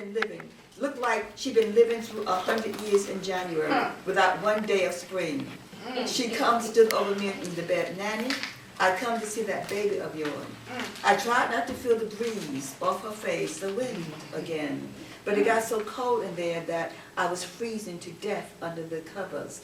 been living. Looked like she'd been living through 100 years in January without one day of spring. She comes, stood over me in the bed. Nanny, I come to see that baby of yours. I tried not to feel the breeze off her face, the wind again. But it got so cold in there that I was freezing to death under the covers.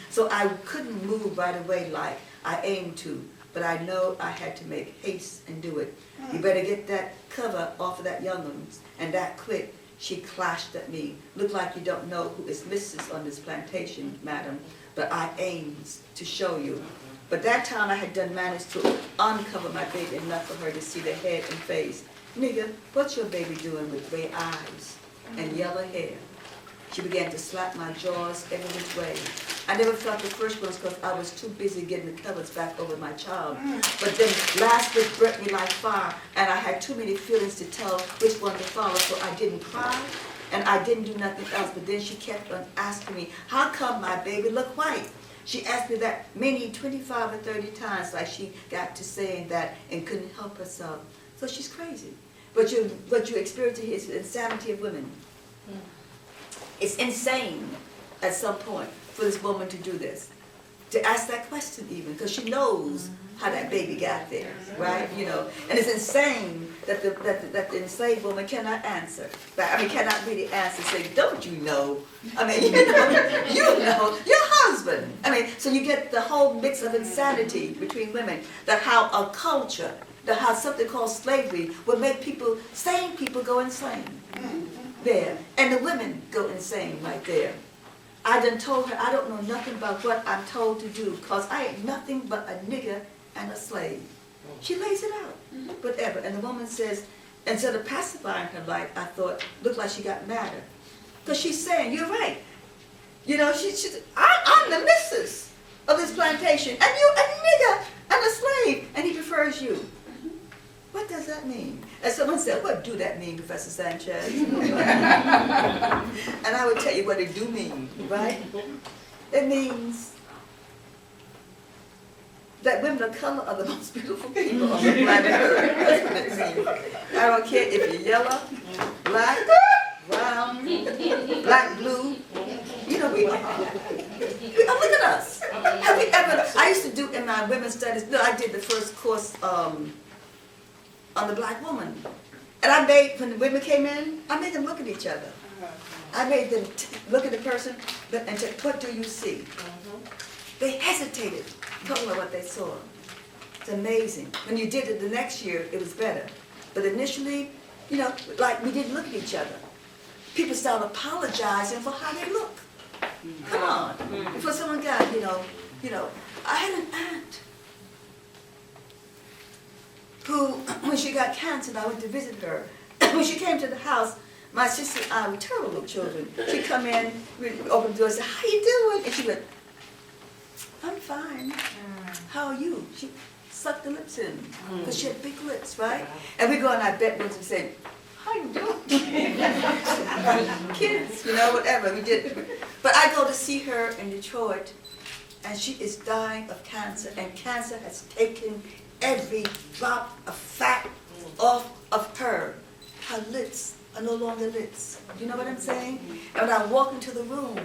So I couldn't move right away like I aimed to. But I know I had to make haste and do it. You better get that cover off of that young one. And that quick, she clashed at me. Look like you don't know who is Mrs. on this plantation, madam. But I aims to show you. But that time I had managed to uncover my baby enough for her to see the head and face. Nigga, what's your baby doing with gray eyes and yellow hair? She began to slap my jaws every which way. I never felt the first ones because I was too busy getting the covers back over my child. But then last week burnt me like fire, and I had too many feelings to tell which one to follow, so I didn't cry, and I didn't do nothing else. But then she kept on asking me, how come my baby look white? She asked me that many 25 or 30 times, like she got to saying that and couldn't help herself. So she's crazy. But you experience is the insanity of women. It's insane at some point for this woman to do this, to ask that question even, because she knows how that baby got there, right? You know, and it's insane that the enslaved woman cannot answer. I mean, cannot really answer. Say, don't you know? I mean, you know, your husband. I mean, so you get the whole mix of insanity between women. That how a culture, that how something called slavery would make people, sane people go insane. There. And the women go insane right there. I done told her I don't know nothing about what I'm told to do because I ain't nothing but a nigger and a slave. She lays it out, whatever. And the woman says, instead of pacifying her like I thought, looked like she got madder. Because she's saying, you're right. You know, I'm the missus of this plantation and you a nigger and a slave and he prefers you. What does that mean? And someone said, what do that mean, Professor Sanchez? And I would tell you what it do mean, right? It means that women of color are the most beautiful people on the planet Earth. That's what it means. I don't care if you're yellow, black, brown, black, blue. You know, we are. Look at us. Have we ever, I used to do in my women's studies, no, I did the first course on the black woman. And I made, when the women came in, I made them look at each other. I made them look at the person and say, what do you see? They hesitated, talking about what they saw. It's amazing. When you did it the next year, it was better. But initially, you know, like we didn't look at each other. People started apologizing for how they look. Come on. Before someone got, you know, I had an aunt who, when she got cancer, and I went to visit her. When she came to the house, my sister and I were terrible little children. She'd come in, we'd open the door and say, how you doing? And she went, I'm fine. How are you? She sucked the lips in, because she had big lips, right? And we go in our bedrooms and say, how you doing? Kids, you know, whatever, we did. But I go to see her in Detroit, and she is dying of cancer, and cancer has taken every drop of fat off of her. Her lips are no longer lips. You know what I'm saying? And when I walk into the room,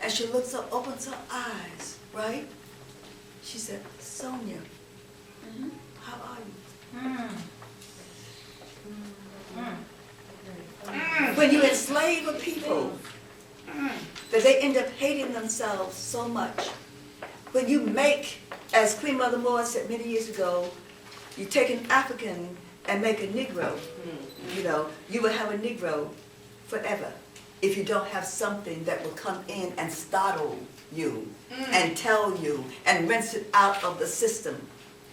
and she looks up, opens her eyes, right? She said, Sonia, how are you? When you enslave a people, that they end up hating themselves so much. When you make, as Queen Mother Moore said many years ago, you take an African and make a Negro, you know, you will have a Negro forever if you don't have something that will come in and startle you and tell you and rinse it out of the system,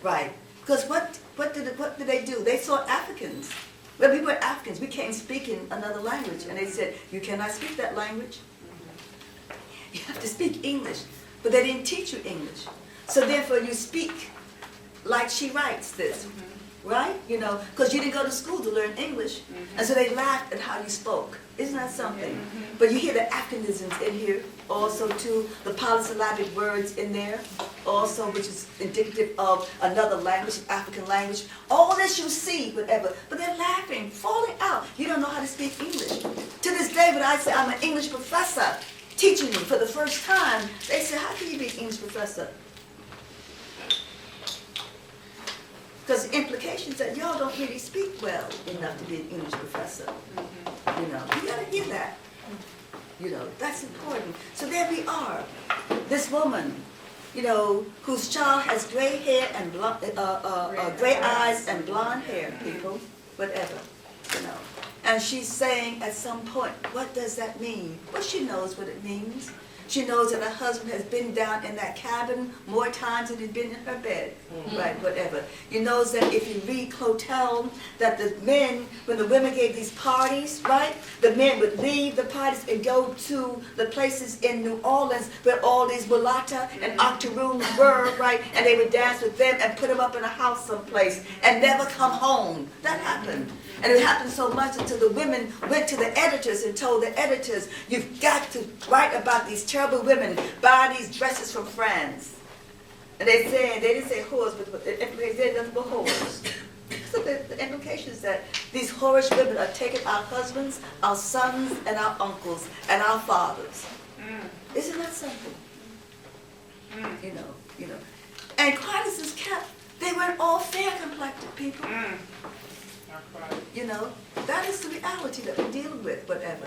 right? Because what did they do? They saw Africans. Well, we were Africans. We can't speak in another language. And they said, you cannot speak that language. You have to speak English. But they didn't teach you English. So therefore you speak like she writes this. right? You know, because you didn't go to school to learn English. And so they laughed at how you spoke. Isn't that something? But you hear the Africanisms in here also too, the polysyllabic words in there also, which is indicative of another language, African language. All this you see, whatever, but they're laughing, falling out. You don't know how to speak English. To this day, when I say I'm an English professor teaching you for the first time, they say, how can you be an English professor? Because the implications that y'all don't really speak well enough to be an English professor. You know, you gotta hear that. You know, that's important. So there we are. This woman, you know, whose child has gray hair and gray eyes and blonde hair, people, whatever, you know. And she's saying at some point, what does that mean? Well, she knows what it means. She knows that her husband has been down in that cabin more times than he's been in her bed, right, whatever. You know that if you read Clotel, that the men, when the women gave these parties, right, the men would leave the parties and go to the places in New Orleans where all these mulatta and octoroons were, right, and they would dance with them and put them up in a house someplace and never come home. That happened. And it happened so much until the women went to the editors and told the editors, you've got to write about these terrible women buying these dresses from France. And they didn't say whores, but they said nothing but whores. So the implication is that these whorish women are taking our husbands, our sons, and our uncles, and our fathers. Isn't that something? You know. And quiet as is kept, they weren't all fair-complected people. You know, that is the reality that we're dealing with, whatever,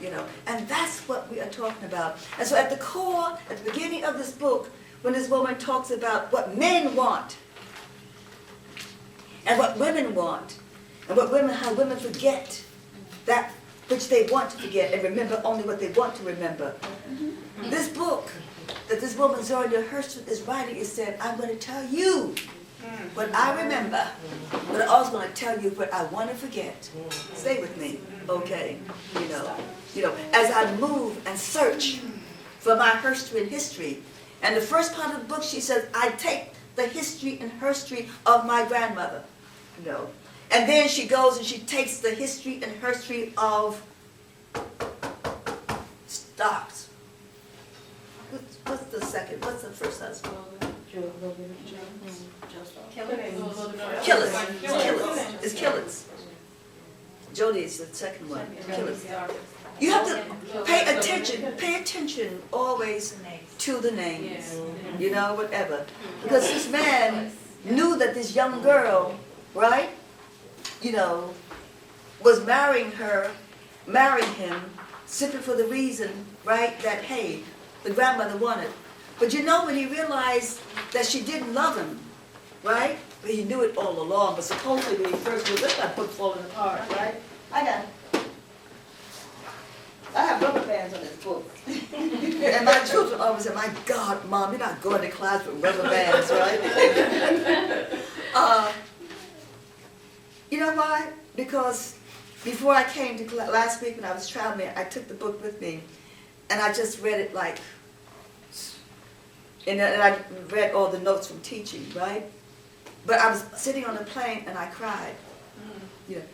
you know, and that's what we are talking about. And so at the core, at the beginning of this book, when this woman talks about what men want, and what women want, and how women forget that which they want to forget, and remember only what they want to remember. This book that this woman, Zora Hurston, is writing is said, I'm going to tell you what I remember, but I'm also going to tell you what I want to forget. Stay with me, okay? You know, as I move and search for my Hurston history, and the first part of the book, she says, I take the history and herstory of my grandmother, you know, and then she goes and she takes the history and herstory of stocks. What's the second? What's the first husband? Killers. Jody is the second one. Killers. You have to pay attention always to the names. You know, whatever. Because this man knew that this young girl, right, you know, was marrying him simply for the reason, right, that, hey, the grandmother wanted. But you know, when he realized that she didn't love him, right? But he knew it all along, but supposedly when he first knew, look at that book falling apart, right? I have rubber bands on this book. And my children always say, my God, Mom, you're not going to class with rubber bands, right? You know why? Because before I came to class, last week when I was traveling, I took the book with me, and I just read it like, and I read all the notes from teaching, right? But I was sitting on the plane and I cried. You know,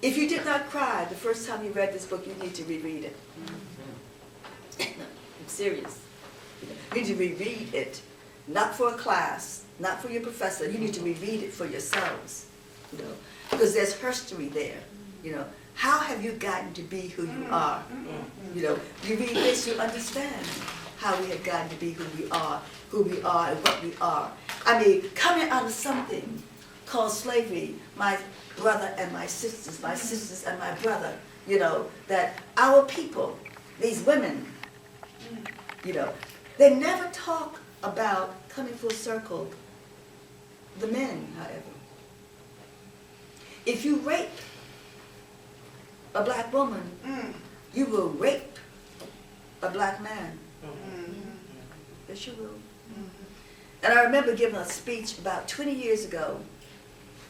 if you did not cry the first time you read this book, you need to reread it. I'm serious. You need to reread it, not for a class, not for your professor. You need to reread it for yourselves, you know, because there's history there. You know, how have you gotten to be who you are? You know, you read this, you understand how we have gotten to be who we are and what we are. I mean, coming out of something called slavery, my brother and my sisters and my brother, you know, that our people, these women, you know, they never talk about, coming full circle, the men, however. If you rape a black woman, you will rape a black man. Yes, you will. And I remember giving a speech about 20 years ago,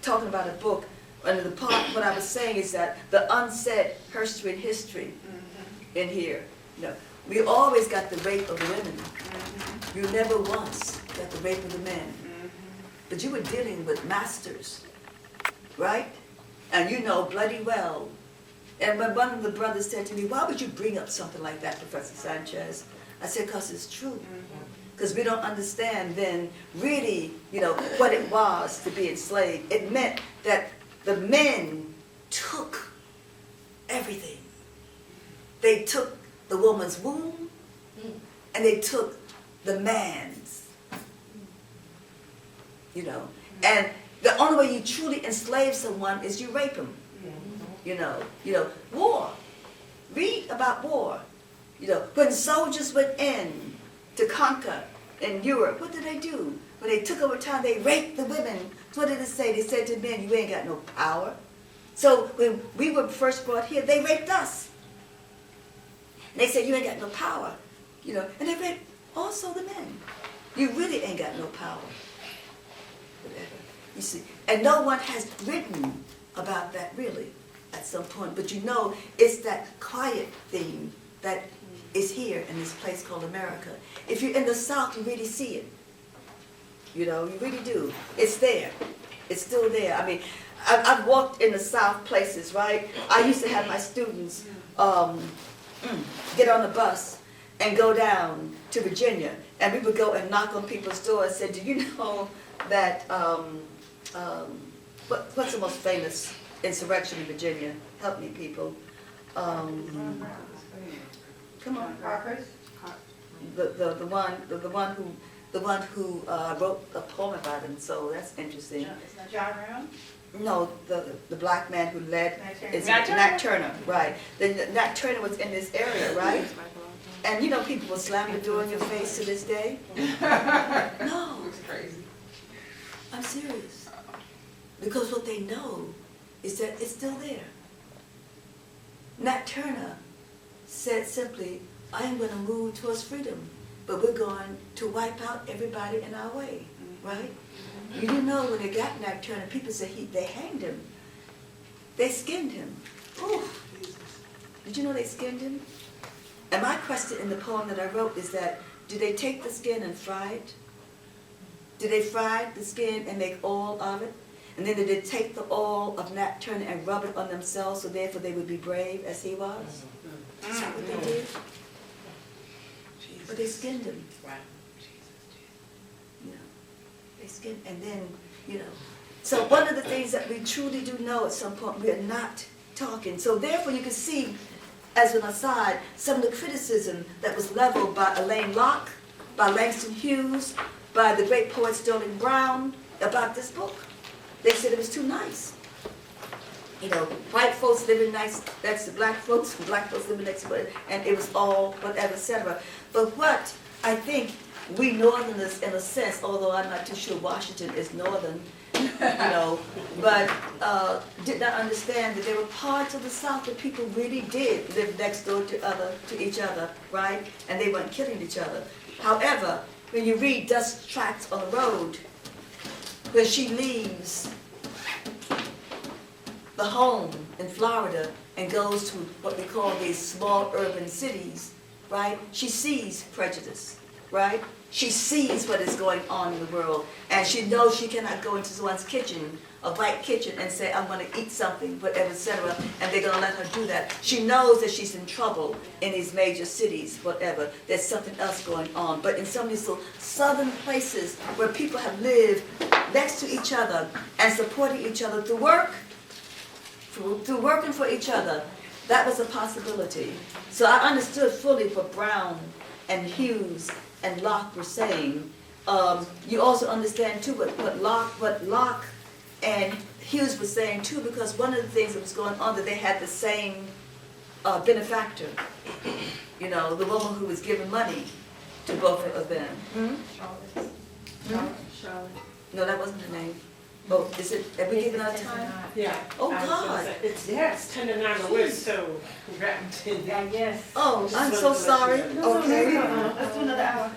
talking about a book, and the part, what I was saying is that the unsaid Hurston history in here. You know, we always got the rape of the women. You never once got the rape of the men. but you were dealing with masters, right? And you know bloody well. And when one of the brothers said to me, why would you bring up something like that, Professor Sanchez? I said, because it's true. Because we don't understand then really, what it was to be enslaved. It meant that the men took everything. They took the woman's womb, and they took the man's, And the only way you truly enslave someone is you rape them. War. Read about war. When soldiers went in to conquer in Europe, what did they do? When they took over town, they raped the women. So what did it say? They said to men, you ain't got no power. So when we were first brought here, they raped us. And they said, you ain't got no power. And they raped also the men. You really ain't got no power. Whatever. You see, and no one has written about that really at some point. But it's that quiet thing that is here in this place called America. If you're in the South, you really see it. You really do. It's there. It's still there. I mean, I've walked in the South places, right? I used to have my students get on the bus and go down to Virginia, and we would go and knock on people's doors and say, do you know that, what's the most famous insurrection in Virginia? Help me, people. Come on. The one who wrote a poem about him. So that's interesting. It's not John Brown? No, the black man who led is Nat Nat Turner, right? Nat Turner was in this area, right? And people will slam the door in your face to this day. No. It's crazy. I'm serious. Because what they know is that it's still there. Nat Turner said simply, I am going to move towards freedom, but we're going to wipe out everybody in our way, right? You when they got Nat Turner, people said they hanged him. They skinned him. Ooh. Did you know they skinned him? And my question in the poem that I wrote is that, did they take the skin and fry it? Did they fry the skin and make oil of it? And then did they take the oil of Nat Turner and rub it on themselves so therefore they would be brave as he was? Is that what they did? But they skinned him. Wow. They skinned, and then, So one of the things that we truly do know at some point, we are not talking. So therefore you can see, as an aside, some of the criticism that was leveled by Elaine Locke, by Langston Hughes, by the great poet Sterling Brown about this book. They said it was too nice. White folks living nice next to black folks, and black folks living next to it, and it was all whatever, etc. But what I think we Northerners, in a sense, although I'm not too sure Washington is Northern, but did not understand that there were parts of the South where people really did live next door to each other, right? And they weren't killing each other. However, when you read Dust Tracks on the Road, where she leaves the home in Florida and goes to what we call these small urban cities, right? She sees prejudice, right? She sees what is going on in the world, and she knows she cannot go into someone's kitchen, a white kitchen, and say, I'm going to eat something, whatever, etc., and they're going to let her do that. She knows that she's in trouble in these major cities, whatever. There's something else going on. But in some of these little southern places where people have lived next to each other and supporting each other through work, through working for each other, that was a possibility. So I understood fully what Brown and Hughes and Locke were saying. You also understand too what Locke and Hughes was saying too, because one of the things that was going on, that they had the same benefactor, the woman who was giving money to both of them. Charlotte. No, that wasn't her name. Oh, is it, have we given our time? Yeah. Oh, God. It's 10 to 9, but we're so wrapped in that. Yes. Oh, I'm so sorry. Okay. Let's do another hour.